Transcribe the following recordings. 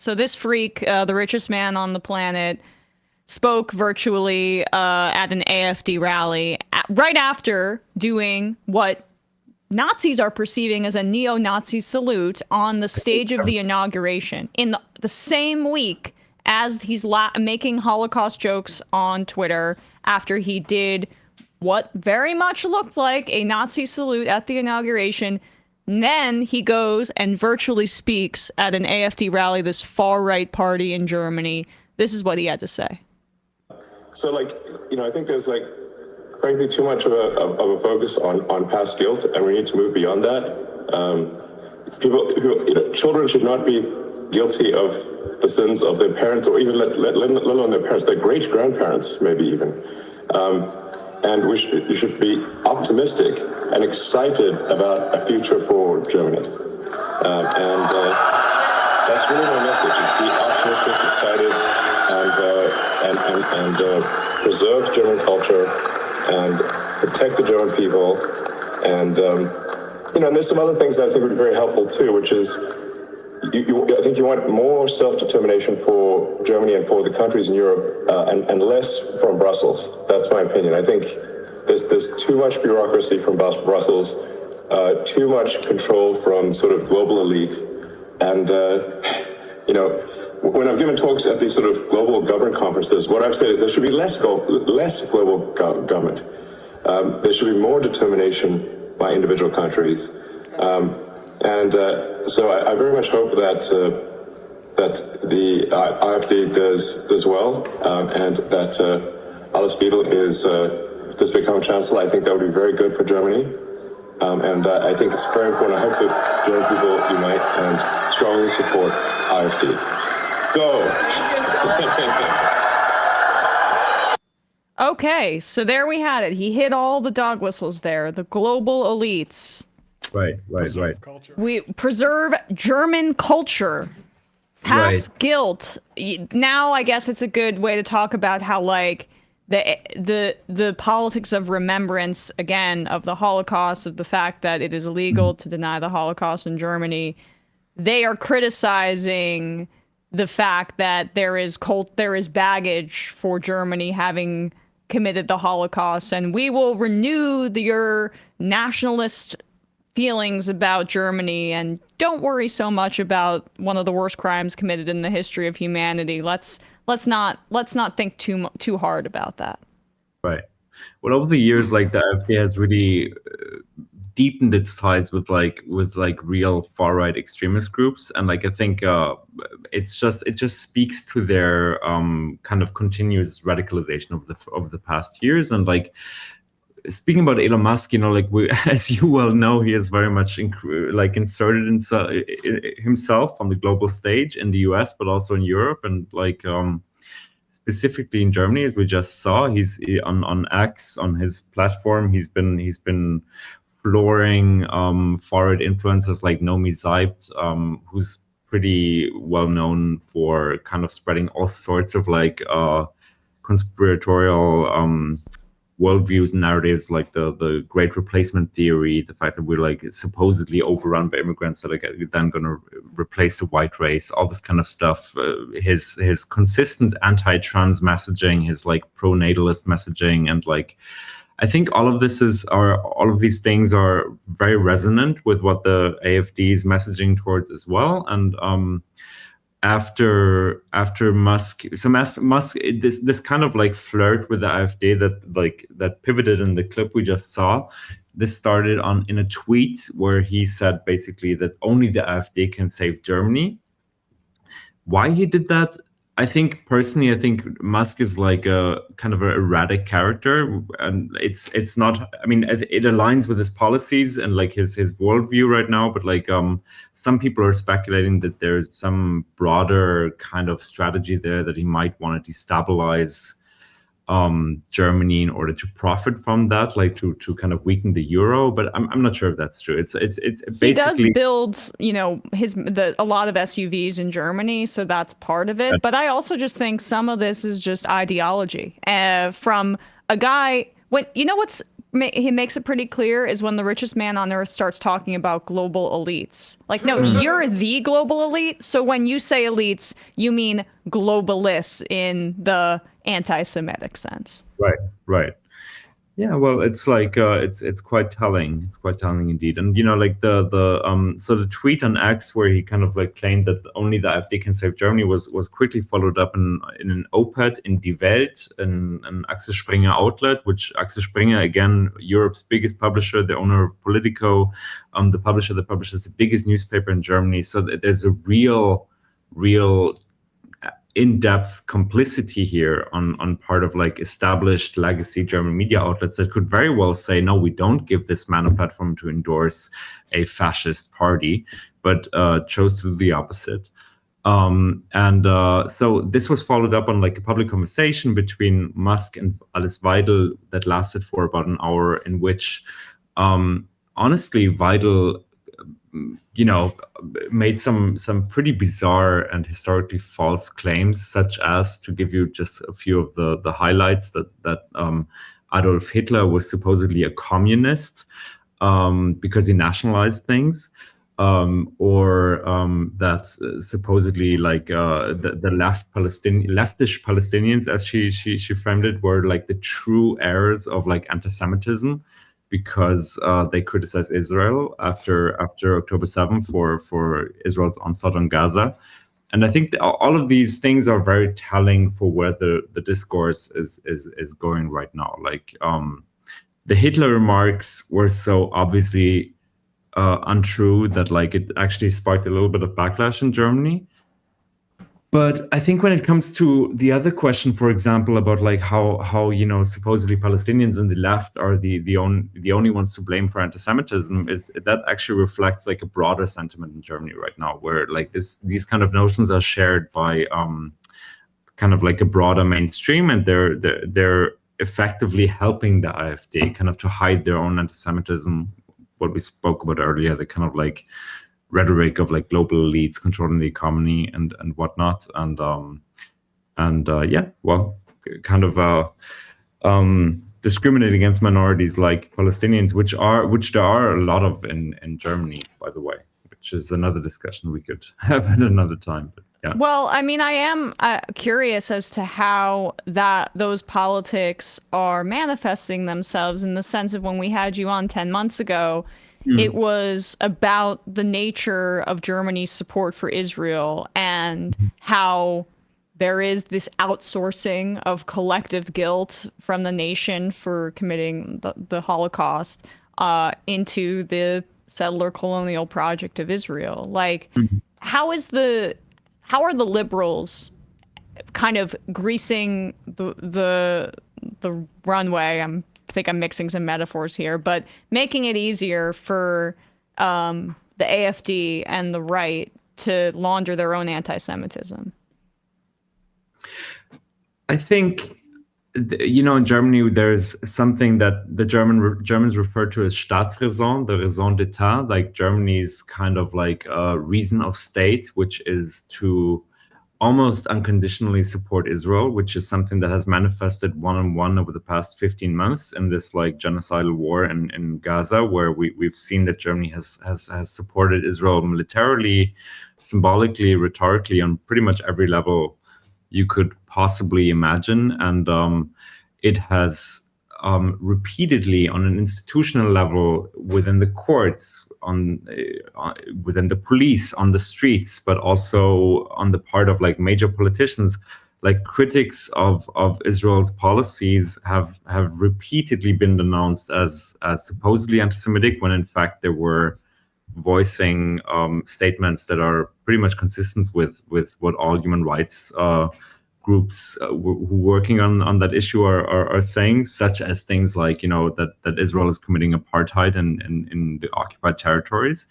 So this freak, the richest man on the planet, spoke virtually at an AfD rally right after doing what Nazis are perceiving as a neo-Nazi salute on the stage of the inauguration in the same week as he's making Holocaust jokes on Twitter after he did what very much looked like a Nazi salute at the inauguration. And then he goes and virtually speaks at an AfD rally, this far-right party in Germany. This is what he had to say. So, I think there's frankly too much of a focus on past guilt, and we need to move beyond that. Children should not be guilty of the sins of their parents, or even let alone their parents, their great-grandparents, maybe even. And we should be optimistic and excited about a future for Germany. And that's really my message: is be optimistic, excited, and preserve German culture and protect the German people. And and there's some other things that I think would be very helpful too, which is I think you want more self-determination for Germany and for the countries in Europe, and less from Brussels. That's my opinion. I think there's too much bureaucracy from Brussels, too much control from sort of global elite, and when I've given talks at these sort of global government conferences, what I've said is there should be less global government. There should be more determination by individual countries. So I very much hope that the AfD does well, and that Alice Beadle does become chancellor. I think that would be very good for Germany, and I think it's very important. I hope that German people unite and strongly support AfD. Go. Okay, so there we had it. He hit all the dog whistles there. The global elites. Right. We preserve German culture. Past guilt. Now, I guess it's a good way to talk about how, the politics of remembrance, again, of the Holocaust, of the fact that it is illegal to deny the Holocaust in Germany. They are criticizing the fact that there is baggage for Germany having committed the Holocaust, and we will renew your nationalist feelings about Germany, and don't worry so much about one of the worst crimes committed in the history of humanity. Let's not think too hard about that. Right. Well, over the years, the AfD has really deepened its ties with real far right extremist groups, and I think it just speaks to their kind of continuous radicalization of the past years. And speaking about Elon Musk, as you well know, he is very much inserted himself on the global stage in the US, but also in Europe, and specifically in Germany, as we just saw. He's on X, on his platform. He's been flooring far-right influencers like Nomi Zeibt, who's pretty well known for kind of spreading all sorts of conspiratorial worldviews and narratives, like the Great Replacement theory, the fact that we're supposedly overrun by immigrants that are then going to replace the white race, all this kind of stuff. His consistent anti-trans messaging, his pro-natalist messaging, and I think all of these things are very resonant with what the AfD is messaging towards as well. And after Musk, this kind of flirt with the AfD that pivoted in the clip we just saw. This started in a tweet where he said basically that only the AfD can save Germany. Why he did that? I think Musk is a kind of an erratic character, and it's not. I mean, it aligns with his policies and his worldview right now. But some people are speculating that there's some broader kind of strategy there, that he might want to destabilize Germany in order to profit from that, to kind of weaken the euro. But I'm not sure if that's true. It's basically, he does build a lot of SUVs in Germany, so that's part of it. But I also just think some of this is just ideology from a guy. What's he makes it pretty clear is when the richest man on earth starts talking about global elites. Like, no, you're the global elite. So when you say elites, you mean globalists in the anti-Semitic sense. Right. Yeah, well, it's like it's quite telling. It's quite telling indeed. And like so the tweet on X where he kind of like claimed that only the AfD can save Germany was quickly followed up in an op-ed in Die Welt, an Axel Springer outlet, which Axel Springer, again, Europe's biggest publisher, the owner of Politico, the publisher that publishes the biggest newspaper in Germany. So there's a real in-depth complicity here on part of like established legacy German media outlets that could very well say, no, we don't give this man a platform to endorse a fascist party, but chose to do the opposite. So this was followed up on like a public conversation between Musk and Alice Weidel that lasted for about an hour, in which honestly Weidel made some pretty bizarre and historically false claims, such as, to give you just a few of the highlights, that Adolf Hitler was supposedly a communist because he nationalized things, or that supposedly like the leftish Palestinians, as she framed it, were like the true heirs of like anti-Semitism, because they criticized Israel after October 7th for Israel's onslaught on Gaza. And I think all of these things are very telling for where the discourse is going right now. Like the Hitler remarks were so obviously untrue that like it actually sparked a little bit of backlash in Germany. But I think when it comes to the other question, for example, about like how supposedly Palestinians and the left are the only ones to blame for anti-Semitism, is that actually reflects like a broader sentiment in Germany right now, where like these kind of notions are shared by kind of like a broader mainstream, and they're effectively helping the AfD kind of to hide their own anti-Semitism. What we spoke about earlier, the kind of like rhetoric of like global elites controlling the economy and whatnot, and kind of discriminate against minorities like Palestinians, which there are a lot of in Germany, by the way, which is another discussion we could have at another time. But yeah. Well, I mean, I am curious as to how those politics are manifesting themselves, in the sense of when we had you on 10 months ago, it was about the nature of Germany's support for Israel and how there is this outsourcing of collective guilt from the nation for committing the Holocaust into the settler colonial project of Israel. Like, how are the liberals kind of greasing the runway? I think I'm mixing some metaphors here, but making it easier for the AfD and the right to launder their own anti-Semitism. I think, in Germany, there's something that the Germans refer to as Staatsräson, the raison d'etat, like Germany's kind of like reason of state, which is to almost unconditionally support Israel, which is something that has manifested one-on-one over the past 15 months in this like genocidal war in Gaza, where we've seen that Germany has supported Israel militarily, symbolically, rhetorically, on pretty much every level you could possibly imagine. And it has repeatedly, on an institutional level, within the courts, within the police, on the streets, but also on the part of like major politicians, like critics of Israel's policies have repeatedly been denounced as supposedly anti-Semitic, when in fact they were voicing statements that are pretty much consistent with what all human rights groups who working on that issue are saying, such as things like that Israel is committing apartheid in the occupied territories.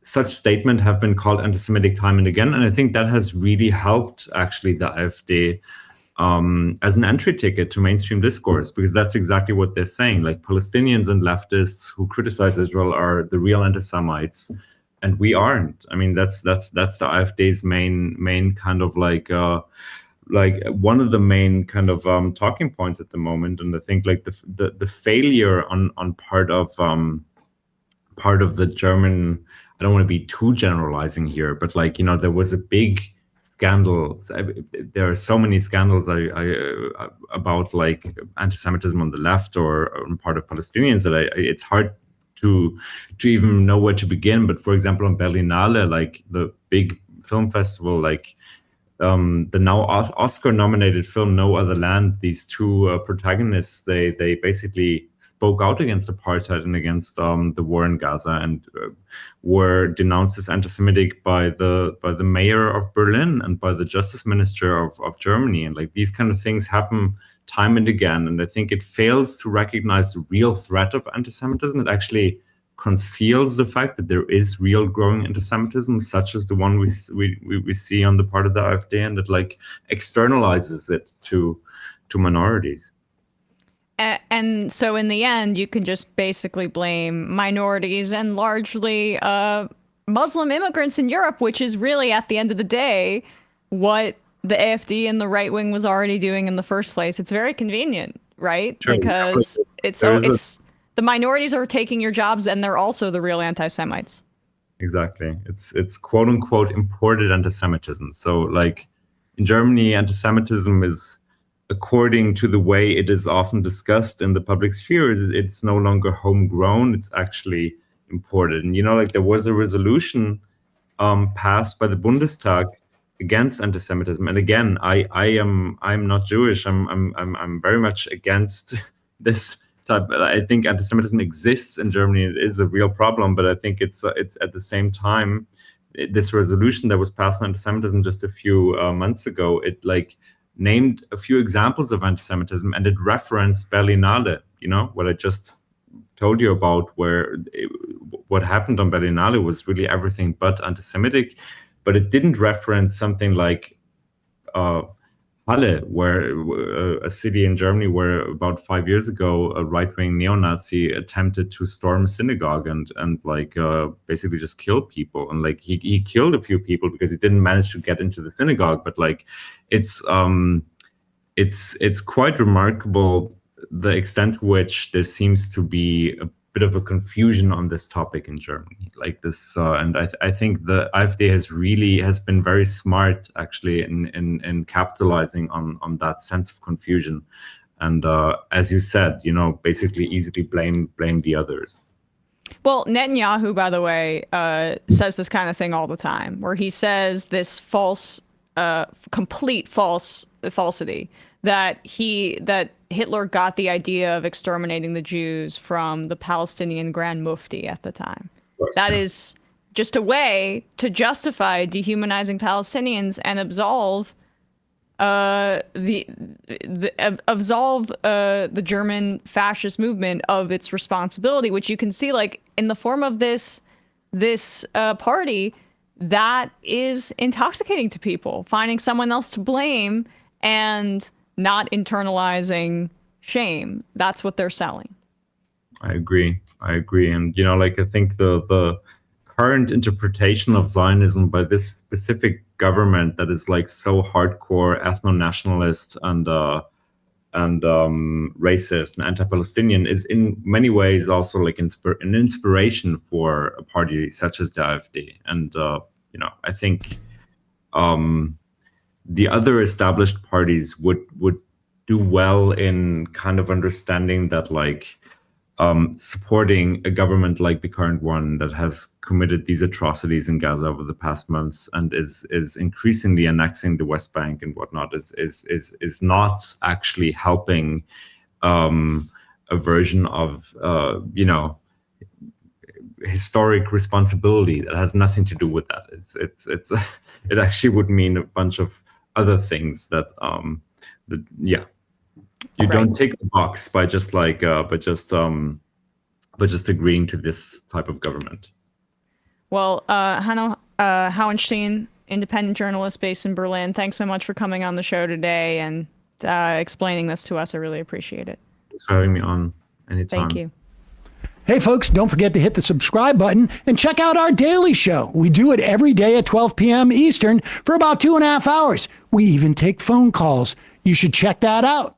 Such statements have been called anti-Semitic time and again, and I think that has really helped actually the AfD as an entry ticket to mainstream discourse, because that's exactly what they're saying. Like, Palestinians and leftists who criticize Israel are the real anti-Semites, and we aren't. I mean, that's the AfD's main kind of like like one of the main kind of talking points at the moment, and I think like the failure on part of the German, I don't want to be too generalizing here, but like, there was a big scandal. There are so many scandals about like anti-Semitism on the left or on part of Palestinians that it's hard to even know where to begin. But for example, on Berlinale, like the big film festival, like the now Oscar-nominated film "No Other Land," these two protagonists, they basically spoke out against apartheid and against the war in Gaza, and were denounced as anti-Semitic by the mayor of Berlin and by the justice minister of Germany. And like these kind of things happen time and again. And I think it fails to recognize the real threat of anti-Semitism. It actually conceals the fact that there is real growing anti-Semitism, such as the one we see on the part of the AfD, and it like externalizes it to minorities. And so in the end, you can just basically blame minorities and largely Muslim immigrants in Europe, which is really, at the end of the day, what the AfD and the right wing was already doing in the first place. It's very convenient, right? Sure. Because it's the minorities are taking your jobs, and they're also the real anti-Semites. Exactly. It's quote unquote imported anti-Semitism. So like in Germany, anti-Semitism is, according to the way it is often discussed in the public sphere, it's no longer homegrown, it's actually imported. And like there was a resolution passed by the Bundestag against anti-Semitism. And again, I'm not Jewish. I'm very much against this type. I think anti-Semitism exists in Germany. It is a real problem, but I think it's at the same time, this resolution that was passed on anti-Semitism just a few months ago, it like named a few examples of anti-Semitism, and it referenced Berlinale, what I just told you about, where what happened on Berlinale was really everything but anti-Semitic. But it didn't reference something like Halle, where a city in Germany where about 5 years ago a right-wing neo-Nazi attempted to storm a synagogue and like basically just kill people. And like he killed a few people because he didn't manage to get into the synagogue. But like it's quite remarkable the extent to which there seems to be a bit of a confusion on this topic in Germany, like this, and I think the AfD has been very smart actually in capitalizing on that sense of confusion, and as you said, basically easily blame the others. Well, Netanyahu, by the way, says this kind of thing all the time, where he says this complete falsity that Hitler got the idea of exterminating the Jews from the Palestinian Grand Mufti at the time. That is just a way to justify dehumanizing Palestinians and absolve the German fascist movement of its responsibility, which you can see like in the form of this party that is intoxicating to people, finding someone else to blame and not internalizing shame. That's what they're selling. I agree. And, like, I think the current interpretation of Zionism by this specific government that is like so hardcore ethno-nationalist and racist and anti-Palestinian is in many ways also like an inspiration for a party such as the AfD. And, I think the other established parties would do well in kind of understanding that like supporting a government like the current one that has committed these atrocities in Gaza over the past months and is increasingly annexing the West Bank and whatnot is not actually helping a version of historic responsibility that has nothing to do with that. It actually would mean a bunch of other things that you don't tick the box by just like just agreeing to this type of government. Well, Hanno Hauenstein, independent journalist based in Berlin, thanks so much for coming on the show today and explaining this to us. I really appreciate it. Thanks for having me on anytime. Thank you. Hey, folks, don't forget to hit the subscribe button and check out our daily show. We do it every day at 12 p.m. Eastern for about 2.5 hours. We even take phone calls. You should check that out.